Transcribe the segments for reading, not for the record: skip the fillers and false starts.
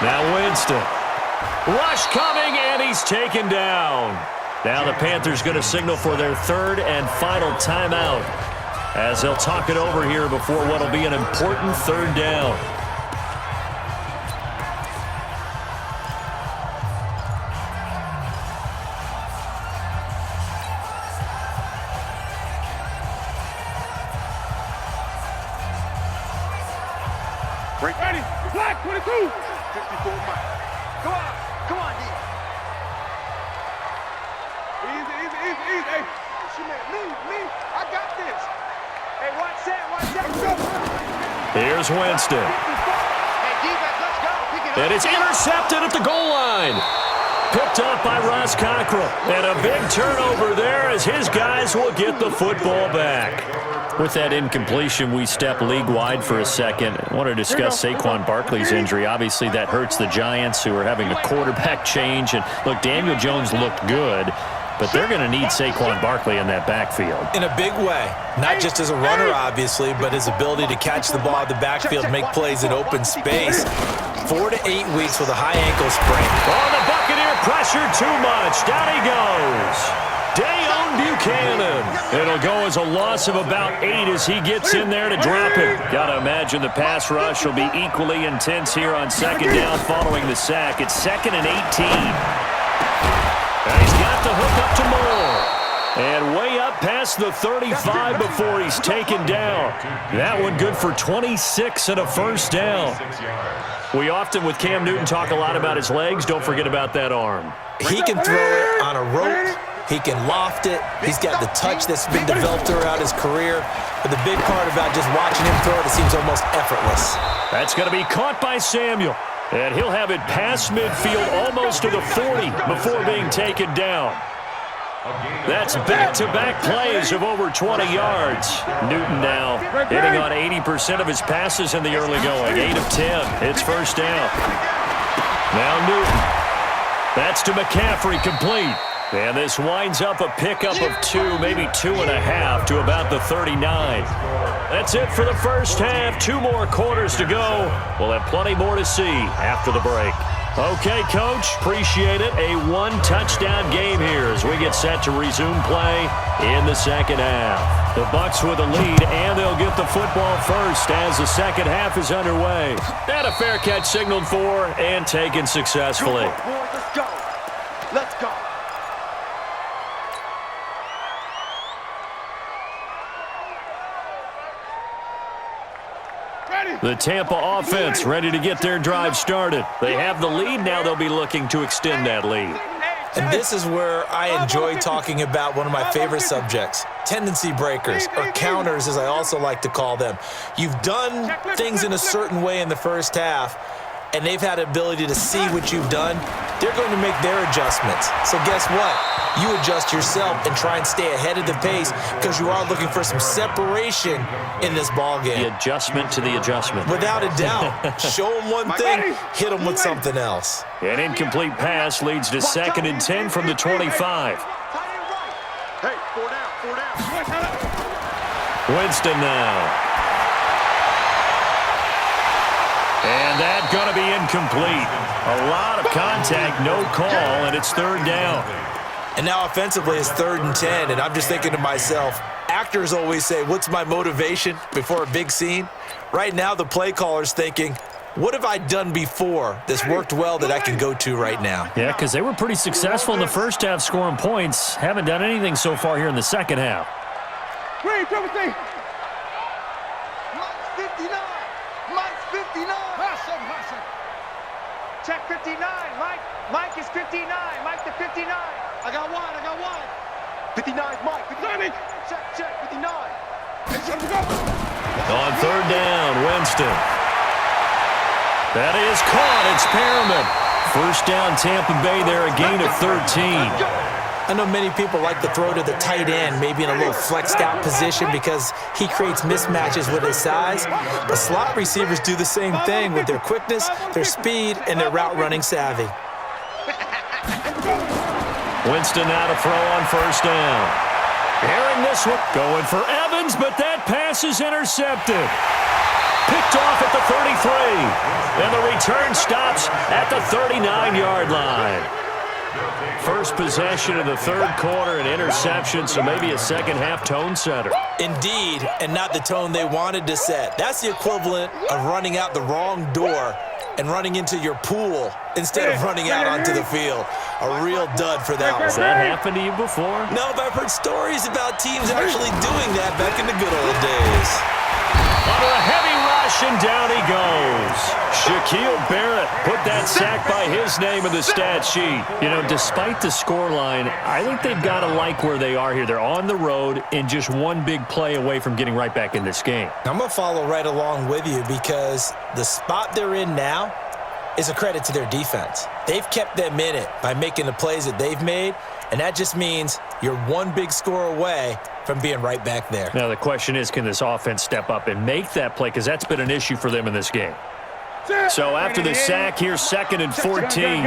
Now Winston. Rush coming, and he's taken down. Now the Panthers going to signal for their third and final timeout, as they'll talk it over here before what will be an important third down. Ready, black 22. 54 miles. Come on, D. Easy. Hey, she made me. I got this. Hey, watch that. Here's Winston. Hey, defense, let's go. And it's intercepted at the goal line. Picked up by Ross Cockrell. And a big turnover there as his guys will get the football back. With that incompletion, we step league-wide for a second. I want to discuss Saquon Barkley's injury. Obviously, that hurts the Giants, who are having a quarterback change. And, look, Daniel Jones looked good, but they're going to need Saquon Barkley in that backfield. In a big way. Not just as a runner, obviously, but his ability to catch the ball in the backfield, make plays in open space. 4 to 8 weeks with a high ankle sprain. Oh, the Buccaneer pressure too much. Down he goes. Dayon Buchanan. It'll go as a loss of about 8 as he gets in there to drop it. Got to imagine the pass rush will be equally intense here on second down following the sack. It's 2nd and 18. And he's got the hook up to Moore. And way up past the 35 before he's taken down. That one good for 26 and a first down. We often, with Cam Newton, talk a lot about his legs. Don't forget about that arm. He can throw it on a rope. He can loft it. He's got the touch that's been developed throughout his career. But the big part about just watching him throw it, it seems almost effortless. That's going to be caught by Samuel. And he'll have it past midfield almost to the 40 before being taken down. That's back-to-back plays of over 20 yards. Newton now hitting on 80% of his passes in the early going. 8 of 10. It's first down. Now Newton. That's to McCaffrey, complete. And this winds up a pickup of 2, maybe 2.5 to about the 39. That's it for the first half. 2 more quarters to go. We'll have plenty more to see after the break. Okay, Coach, appreciate it. A 1-touchdown game here as we get set to resume play in the second half. The Bucs with a lead, and they'll get the football first as the second half is underway. And a fair catch signaled for and taken successfully. Let's go. Let's go. The Tampa offense ready to get their drive started. They have the lead. Now they'll be looking to extend that lead. And this is where I enjoy talking about one of my favorite subjects, tendency breakers, or counters as I also like to call them. You've done things in a certain way in the first half, and they've had the ability to see what you've done. They're going to make their adjustments. So guess what? You adjust yourself and try and stay ahead of the pace because you are looking for some separation in this ball game. The adjustment to the adjustment. Without a doubt. Show them one thing, hit them with something else. An incomplete pass leads to 2nd and 10 from the 25. Hey, 4 down. Winston now. And that's going to be incomplete. A lot of contact, no call, and it's 3rd down. And now offensively it's 3rd and 10, and I'm just thinking to myself, actors always say, what's my motivation before a big scene? Right now the play caller's thinking, what have I done before that's worked well that I can go to right now? Yeah, because they were pretty successful in the first half scoring points. Haven't done anything so far here in the second half. Mike's 59. Mike's 59. Check 59. Mike is 59. Mike the 59. I got one. 59 is Mike. 59. Check. 59. On 3rd down, Winston. That is caught. It's Perriman. First down, Tampa Bay there, a gain of 13. I know many people like to throw to the tight end, maybe in a little flexed out position because he creates mismatches with his size. But slot receivers do the same thing with their quickness, their speed, and their route running savvy. Winston now to throw on first down. Airing this one, going for Evans, but that pass is intercepted. Picked off at the 33. And the return stops at the 39-yard line. First possession of the third quarter, an interception, so maybe a second-half tone setter. Indeed, and not the tone they wanted to set. That's the equivalent of running out the wrong door and running into your pool instead of running out onto the field. A real dud for that one. Has that happened to you before? No, but I've heard stories about teams actually doing that back in the good old days. Under a heavy rush, and down he goes. Shaquille Barrett put that sack by his name in the stat sheet. You know, despite the scoreline, I think they've got to like where they are here. They're on the road and just one big play away from getting right back in this game. I'm going to follow right along with you because the spot they're in now is a credit to their defense. They've kept them in it by making the plays that they've made, and that just means you're one big score away from being right back there. Now the question is, can this offense step up and make that play? Because that's been an issue for them in this game. So after the sack, here's 2nd and 14.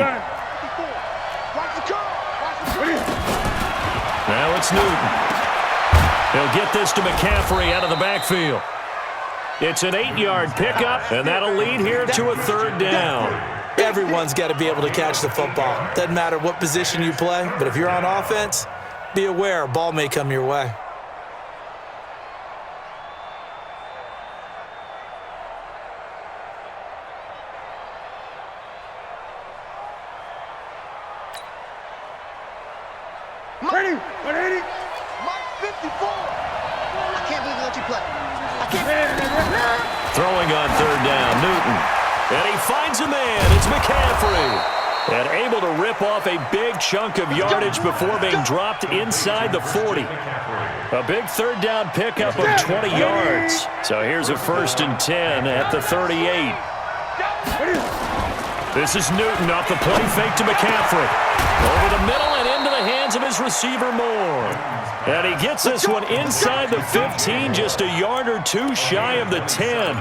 Now it's Newton. He'll get this to McCaffrey out of the backfield. It's an 8-yard pickup, and that'll lead here to a 3rd down. Everyone's got to be able to catch the football. Doesn't matter what position you play, but if you're on offense, be aware a ball may come your way. Ready? 180. Mike 54. I can't believe they let you play. I can't. Throwing on 3rd down, Newton. And he finds a man. It's McCaffrey. And able to rip off a big chunk of yardage before being dropped inside the 40. A big 3rd down pickup of 20 yards. So here's a 1st and 10 at the 38. This is Newton off the play fake to McCaffrey. Over the middle and into the hands of his receiver Moore. And he gets this one inside the 15, just a yard or two shy of the 10. And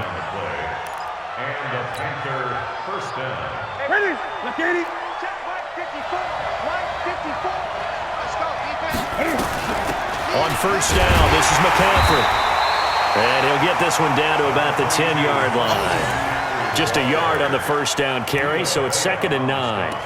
the Panther 1st down. Ready? Look at it. Check Mike 54. Mike 54. Let's go, defense. On 1st down, this is McCaffrey. And he'll get this one down to about the 10-yard line. Just a yard on the 1st down carry, so it's 2nd and 9.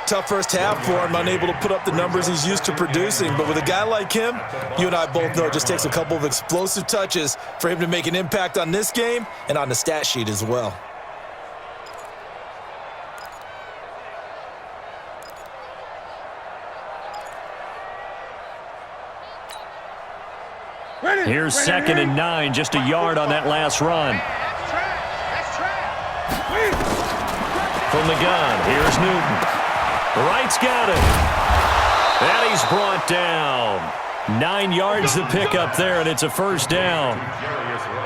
Tough first half for him, unable to put up the numbers he's used to producing. But with a guy like him, you and I both know it just takes a couple of explosive touches for him to make an impact on this game and on the stat sheet as well. Here's 2nd and 9, just a yard on that last run. From the gun, here's Newton. Wright's got it. And he's brought down. 9 yards to pick up there, and it's a 1st down.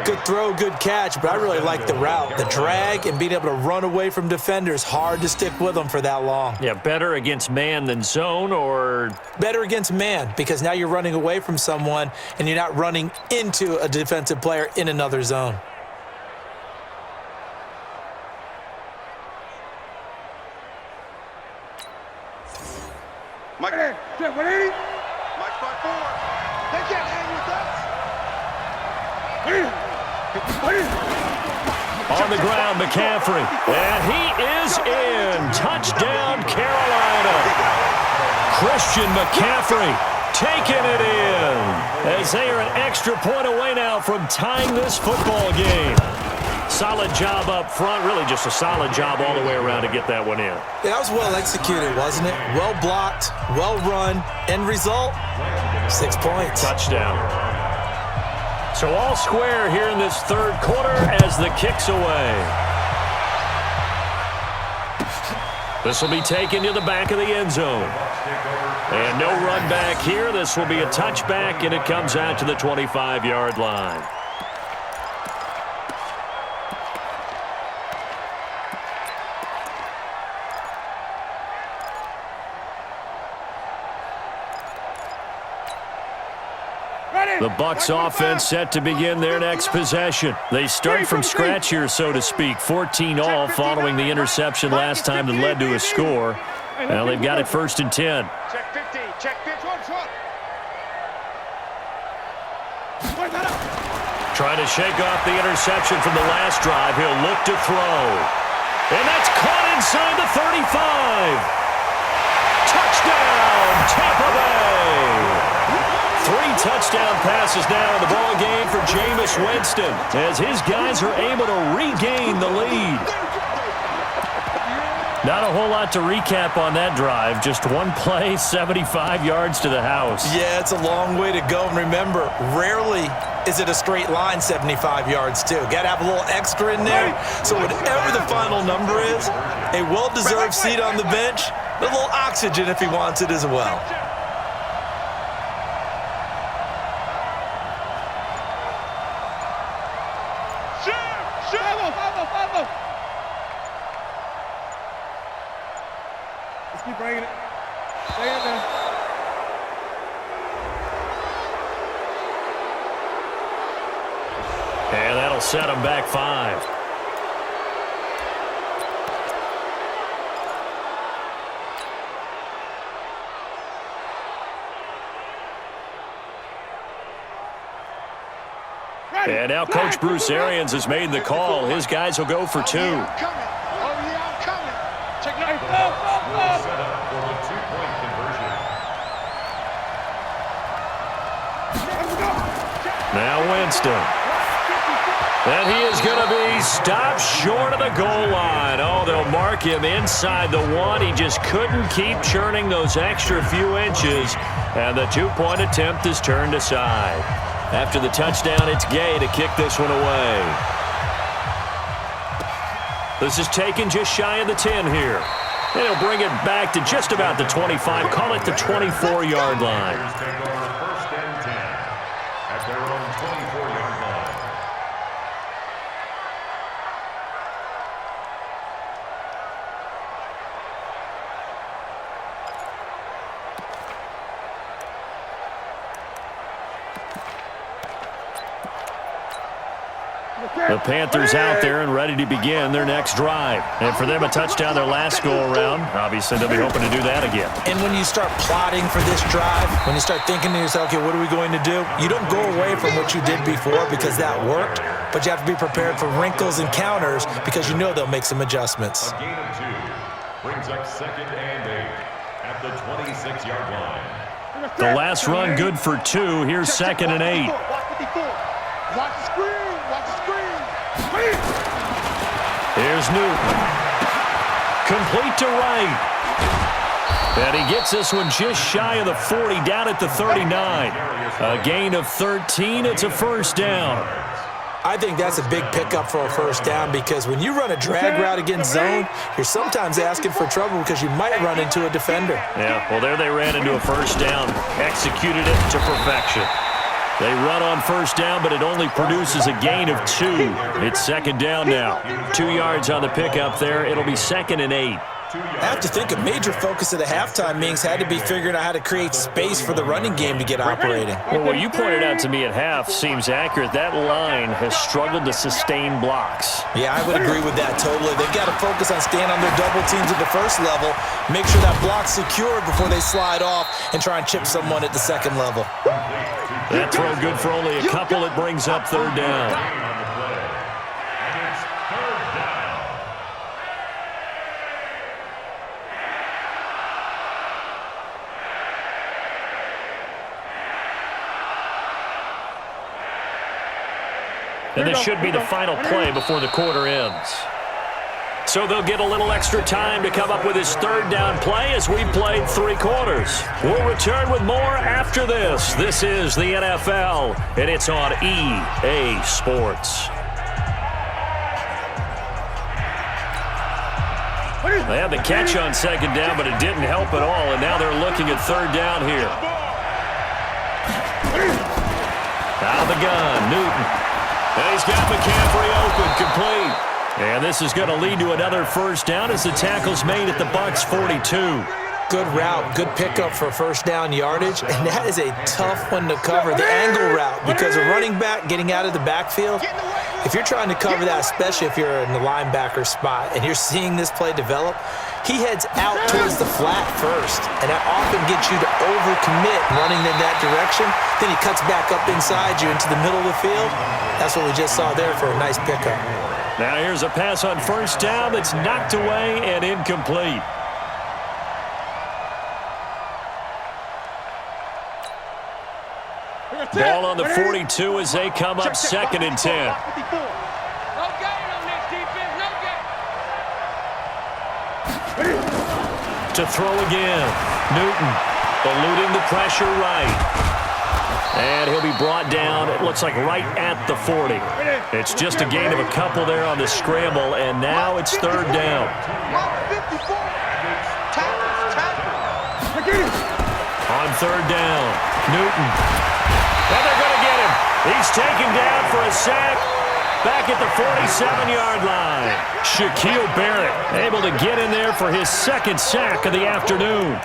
Good throw, good catch, but I really like the route. The drag and being able to run away from defenders, hard to stick with them for that long. Yeah, better against man than zone, or? Better against man, because now you're running away from someone and you're not running into a defensive player in another zone. Mike, 180. Mike 54. They can't hang with us. On the ground, McCaffrey. And he is in. Touchdown, Carolina. Christian McCaffrey taking it in as they are an extra point away now from tying this football game. Solid job up front, really just a solid job all the way around to get that one in. Yeah, that was well executed, wasn't it? Well blocked, well run. End result, 6 points. Touchdown. So all square here in this 3rd quarter as the kick's away. This will be taken to the back of the end zone. And no run back here. This will be a touchback, and it comes out to the 25-yard line. The Bucs offense set to begin their next possession. They start from scratch here, so to speak. 14 all following the interception last time that led to a score. Well, they've got it 1st and 10. Check 50. Check 50. Trying to shake off the interception from the last drive. He'll look to throw. And that's caught inside the 35. Touchdown, Tampa Bay. 3 touchdown passes now in the ball game for Jameis Winston as his guys are able to regain the lead. Not a whole lot to recap on that drive. Just one play, 75 yards to the house. Yeah, it's a long way to go. And remember, rarely is it a straight line 75 yards, too. Got to have a little extra in there. So whatever the final number is, a well-deserved seat on the bench, a little oxygen if he wants it as well. Let's keep bringing it. Stay in there. And that'll set him back 5. And now Coach Bruce Arians has made the call. His guys will go for 2. Oh, yeah, I'm coming. Check it out. Set up for the 2-point conversion. Now Winston. And he is going to be stopped short of the goal line. Oh, they'll mark him inside the 1. He just couldn't keep churning those extra few inches. And the 2-point attempt is turned aside. After the touchdown, it's Gay to kick this one away. This is taken just shy of the 10 here. And he'll bring it back to just about the 25. Call it the 24-yard line. Take over 1st and 10 at their own 24-yard line. The Panthers out there and ready to begin their next drive. And for them, a touchdown their last go-around. Obviously, they'll be hoping to do that again. And when you start plotting for this drive, when you start thinking to yourself, okay, what are we going to do? You don't go away from what you did before because that worked, but you have to be prepared for wrinkles and counters because you know they'll make some adjustments. A gain of 2 brings up 2nd and 8 at the 26-yard line. The last run good for 2. Here's 2nd and 8. Watch the screen. Watch the screen. Here's Newton. Complete to right. And he gets this one just shy of the 40, down at the 39. A gain of 13. It's a first down. I think that's a big pickup for a first down because when you run a drag route against zone, you're sometimes asking for trouble because you might run into a defender. Yeah, well, there they ran into a first down. Executed it to perfection. They run on first down, but it only produces a gain of 2. It's 2nd down now. 2 yards on the pickup there. It'll be 2nd and 8. I have to think a major focus of the halftime meetings had to be figuring out how to create space for the running game to get operating. Well, what you pointed out to me at half seems accurate. That line has struggled to sustain blocks. Yeah, I would agree with that totally. They've got to focus on staying on their double teams at the first level, make sure that block's secured before they slide off and try and chip someone at the second level. That throw good for only a couple. It brings up 3rd down. And this should be the final play before the quarter ends. So they'll get a little extra time to come up with his 3rd down play as we played 3 quarters. We'll return with more after this. This is the NFL, and it's on EA Sports. They had the catch on 2nd down, but it didn't help at all, and now they're looking at 3rd down here. Out of the gun, Newton. And he's got McCaffrey open, complete. And this is going to lead to another first down as the tackle's made at the Bucs 42. Good route, good pickup for first down yardage, and that is a tough one to cover, the angle route, because a running back getting out of the backfield, If you're trying to cover that, especially if you're in the linebacker spot and you're seeing this play develop, he heads out towards the flat first, and that often gets you to overcommit running in that direction. Then he cuts back up inside you into the middle of the field. That's what we just saw there for a nice pickup. Now here's a pass on first down that's knocked away and incomplete. Ball on the 42 as they come up 2nd and 10. No gain on this defense, no gain. To throw again. Newton eluding the pressure right. And he'll be brought down, it looks like right at the 40. It's just a gain of a couple there on the scramble, and now it's 3rd down. On 3rd down, Newton. And they're going to get him. He's taken down for a sack back at the 47-yard line. Shaquille Barrett able to get in there for his 2nd sack of the afternoon.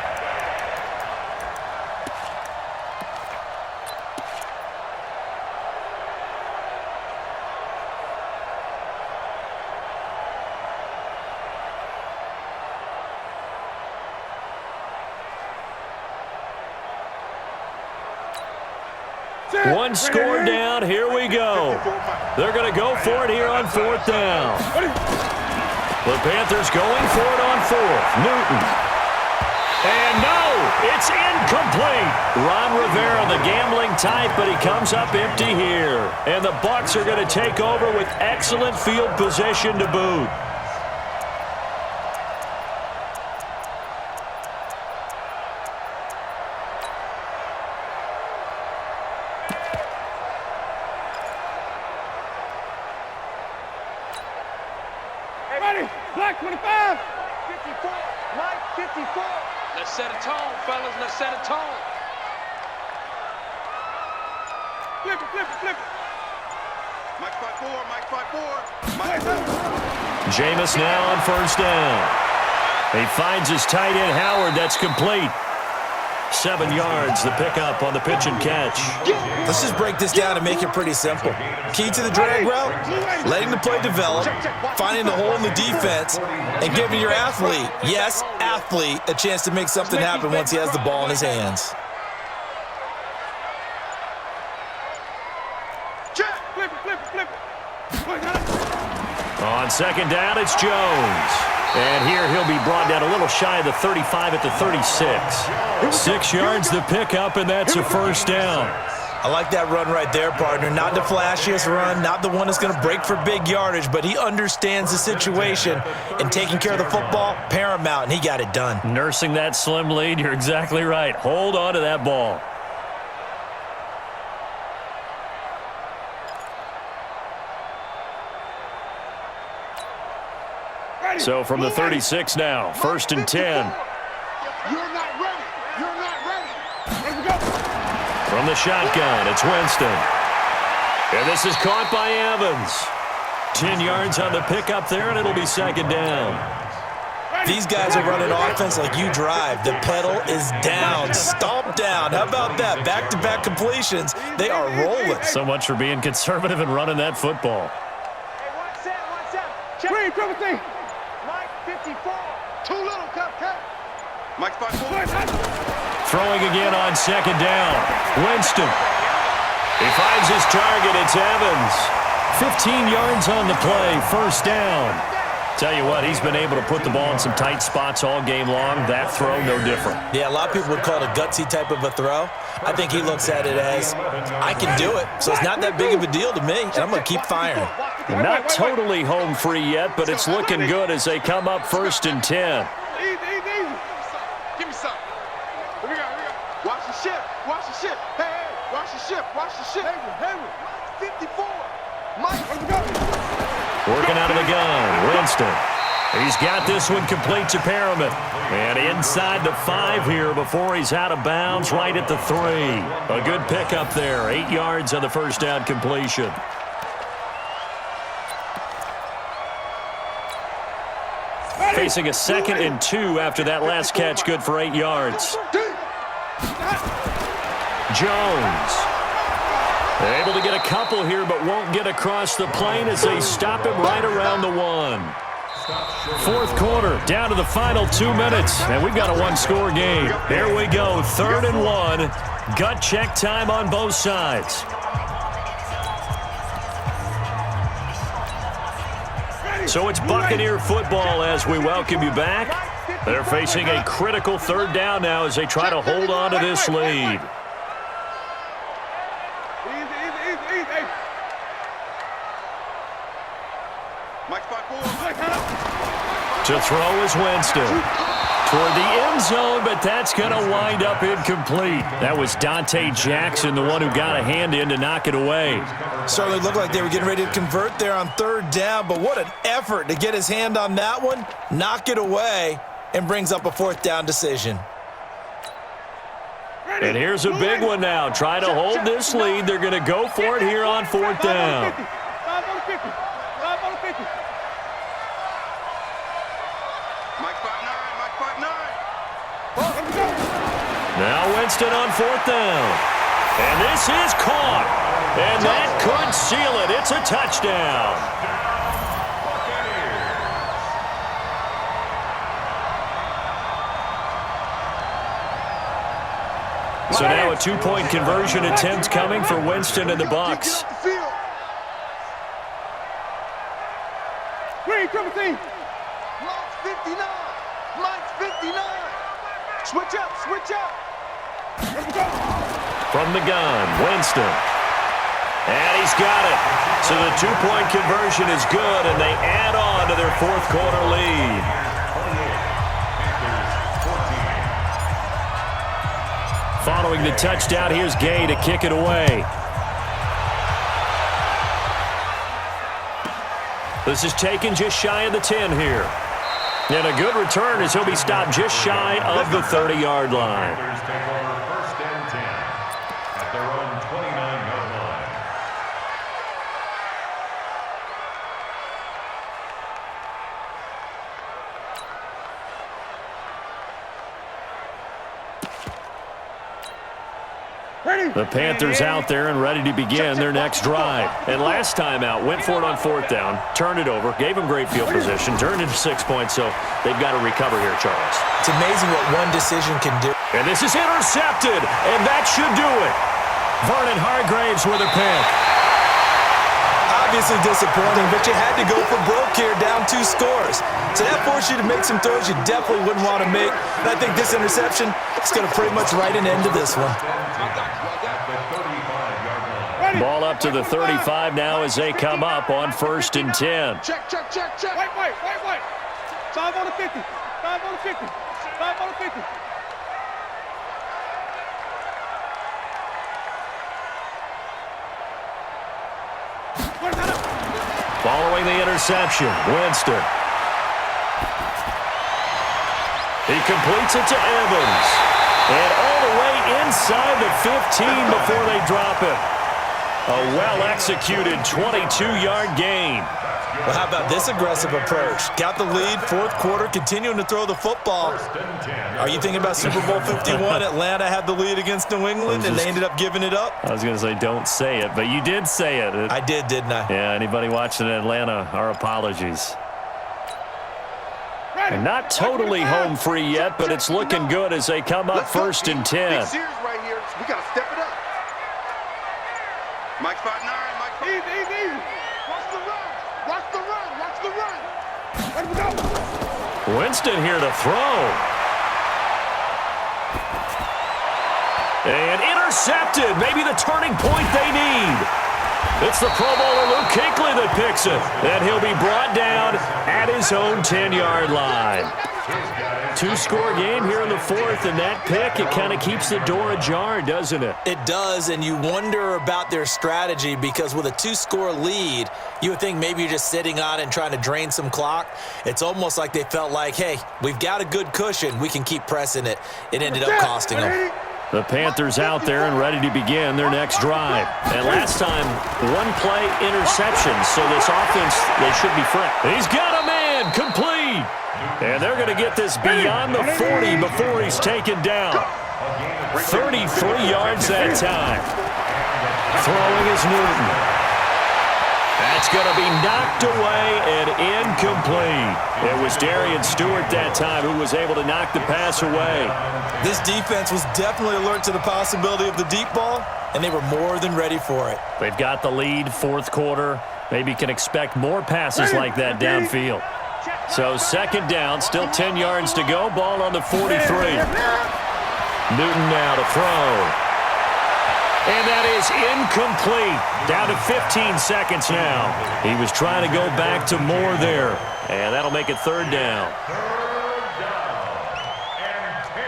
One score down, here we go. They're going to go for it here on 4th down. The Panthers going for it on 4th. Newton. And no, it's incomplete. Ron Rivera, the gambling type, but he comes up empty here. And the Bucs are going to take over with excellent field position to boot. Black 25. 54. Mike 54. Let's set a tone, fellas. Let's set a tone. Flip it, flip it, flip it. Mike 5-4, Mike 5-4. Mike 5-4. Jameis now on 1st down. He finds his tight end Howard. That's complete. 7 yards, the pickup on the pitch and catch. Let's just break this down and make it pretty simple. Key to the drag route, letting the play develop, finding the hole in the defense, and giving your athlete, yes, athlete, a chance to make something happen once he has the ball in his hands. On 2nd down, it's Jones. And here he'll be brought down a little shy of the 35 at the 36. 6 yards the pickup, and that's a 1st down. I like that run right there, partner. Not the flashiest run, not the one that's going to break for big yardage, but he understands the situation, and taking care of the football, paramount, and he got it done. Nursing that slim lead, you're exactly right. Hold on to that ball. So from the 36 now, 1st and 10. You're not ready. You're not ready. Let's go. From the shotgun, it's Winston. And this is caught by Evans. 10 yards on the pickup there, and it'll be 2nd down. These guys are running offense like you drive. The pedal is down, stomp down. How about that? Back-to-back completions. They are rolling. So much for being conservative and running that football. Hey, one set. Check. Triple T. Mike 54. Too little, cut. Mike 5-4. Throwing again on 2nd down. Winston. He finds his target. It's Evans. 15 yards on the play. 1st down. Tell you what, he's been able to put the ball in some tight spots all game long. That throw, no different. Yeah, a lot of people would call it a gutsy type of a throw. I think he looks at it as, I can do it, so it's not that big of a deal to me, and I'm going to keep firing. Not totally home free yet, but it's looking good as they come up 1st and 10. Easy. Give me some. Here we go. Watch the ship. Hey, watch the ship. Hayward. 54. Mike, let's go. Working out of the gun, Winston. He's got this one complete to Perriman. And inside the 5 here before he's out of bounds, right at the 3. A good pickup there, 8 yards on the 1st down completion. Facing a 2nd and 2 after that last catch, good for 8 yards. Jones. Able to get a couple here, but won't get across the plane as they stop him right around the 1. Fourth quarter, down to the final 2 minutes, and we've got a one-score game. Here we go, 3rd and 1. Gut check time on both sides. So it's Buccaneer football as we welcome you back. They're facing a critical 3rd down now as they try to hold on to this lead. To throw is Winston. Toward the end zone, but that's going to wind up incomplete. That was Dante Jackson, the one who got a hand in to knock it away. Certainly looked like they were getting ready to convert there on 3rd down, but what an effort to get his hand on that one, knock it away, and brings up a 4th down decision. And here's a big one now. Try to hold this lead. They're going to go for it here on 4th down. Now Winston on 4th down. And this is caught. And that could seal it. It's a touchdown. So now a 2-point conversion attempt coming for Winston and the Bucs. Green, triple team. Mike's 59. Mike's 59. Switch up, switch up. From the gun, Winston. And he's got it. So the 2-point conversion is good, and they add on to their 4th quarter lead. Following the touchdown, here's Gay to kick it away. This is taken just shy of the 10 here. And a good return as he'll be stopped just shy of the 30-yard line. First and 10 at their own 29-yard line. The Panthers out there and ready to begin their next drive. And last time out, went for it on 4th down, turned it over, gave them great field position, turned into 6 points, so they've got to recover here, Charles. It's amazing what one decision can do. And this is intercepted, and that should do it. Vernon Hargreaves with a pick. Obviously disappointing, but you had to go for broke here, down 2 scores. So that forced you to make some throws you definitely wouldn't want to make. And I think this interception is going to pretty much write an end to this one. Ball up to the 35 now as they come up on 1st and 10. Check, check, check, check. Wait. 5 on the 50. 5 on the 50. 5 on the 50. Following the interception, Winston. He completes it to Evans. And all the way inside the 15 before they drop it. A well-executed 22-yard gain. Well, how about this aggressive approach? Got the lead, 4th quarter, continuing to throw the football. Are you thinking about Super Bowl 51? Atlanta had the lead against New England, and they ended up giving it up? I was going to say don't say it, but you did say it. I did, didn't I? Yeah, anybody watching in Atlanta, our apologies. And not totally home free yet, but it's looking good as they come up 1st and 10. Big series right here. We got to step it up. Mike 5'9", Mike. Easy. Watch the run. Watch the run. Watch the run. Let him go. Winston here to throw. And intercepted. Maybe the turning point they need. It's the Pro Bowler Luke Kuechly that picks it. And he'll be brought down at his own 10-yard line. 2-score game here in the 4th, and that pick, it kind of keeps the door ajar, doesn't it? It does, and you wonder about their strategy because with a 2-score lead, you would think maybe you're just sitting on it and trying to drain some clock. It's almost like they felt like, hey, we've got a good cushion. We can keep pressing it. It ended up costing them. The Panthers out there and ready to begin their next drive. And last time, 1-play interception, so this offense, they should be fresh. He's got a man, complete. And they're going to get this beyond the 40 before he's taken down. 33 yards that time. Throwing is Newton. That's going to be knocked away and incomplete. It was Darian Stewart that time who was able to knock the pass away. This defense was definitely alert to the possibility of the deep ball, and they were more than ready for it. They've got the lead, fourth quarter. Maybe can expect more passes like that downfield. So second down, still 10 yards to go. Ball on the 43. Newton now to throw. And that is incomplete. Down to 15 seconds now. He was trying to go back to more there. And that'll make it third down.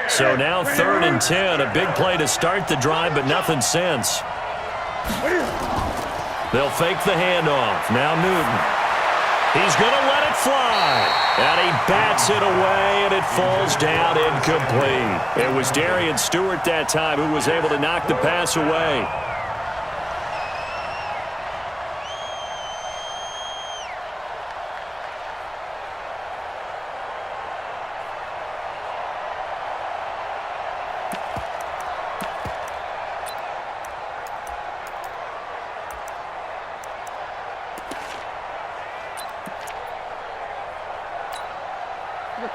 So now 3rd and 10. A big play to start the drive, but nothing since. They'll fake the handoff. Now Newton. He's going to let it fly. And he bats it away, and it falls down incomplete. It was Darian Stewart that time who was able to knock the pass away.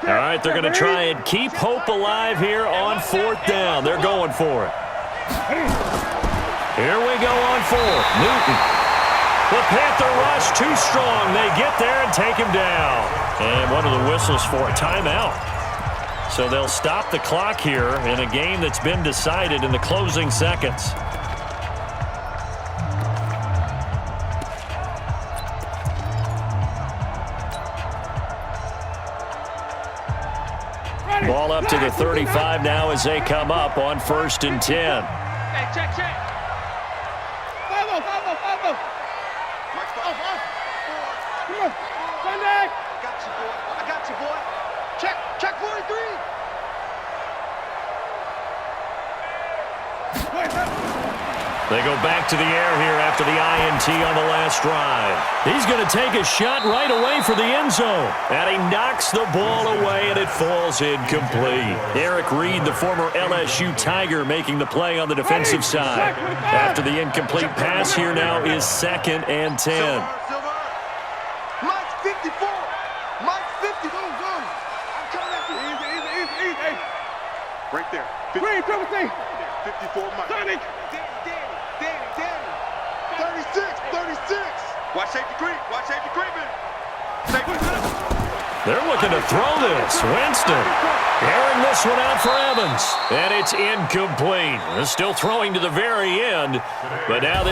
All right, they're going to try and keep hope alive here on 4th down. They're going for it. Here we go on 4th. Newton. The Panther rush too strong. They get there and take him down. And one of the whistles for a timeout. So they'll stop the clock here in a game that's been decided in the closing seconds. Ball up to the 35 now as they come up on 1st and 10. Hey, check. Follow. Come on. Sunday. I got you, boy. Check 43. They go back to the air here after the INT on the last drive. He's going to take a shot right away for the end zone. And he knocks the ball away, and it falls incomplete. Eric Reed, the former LSU Tiger, making the play on the defensive side. After the incomplete pass here now is 2nd and 10. Silver. Mike's 54. Mike's 50. Go. I'm coming at you. Easy. Right there. 54 Mike. Danny. 36. Watch safety creeping. They're looking to throw this. Winston airing this one out for Evans. And it's incomplete. They're still throwing to the very end. But now this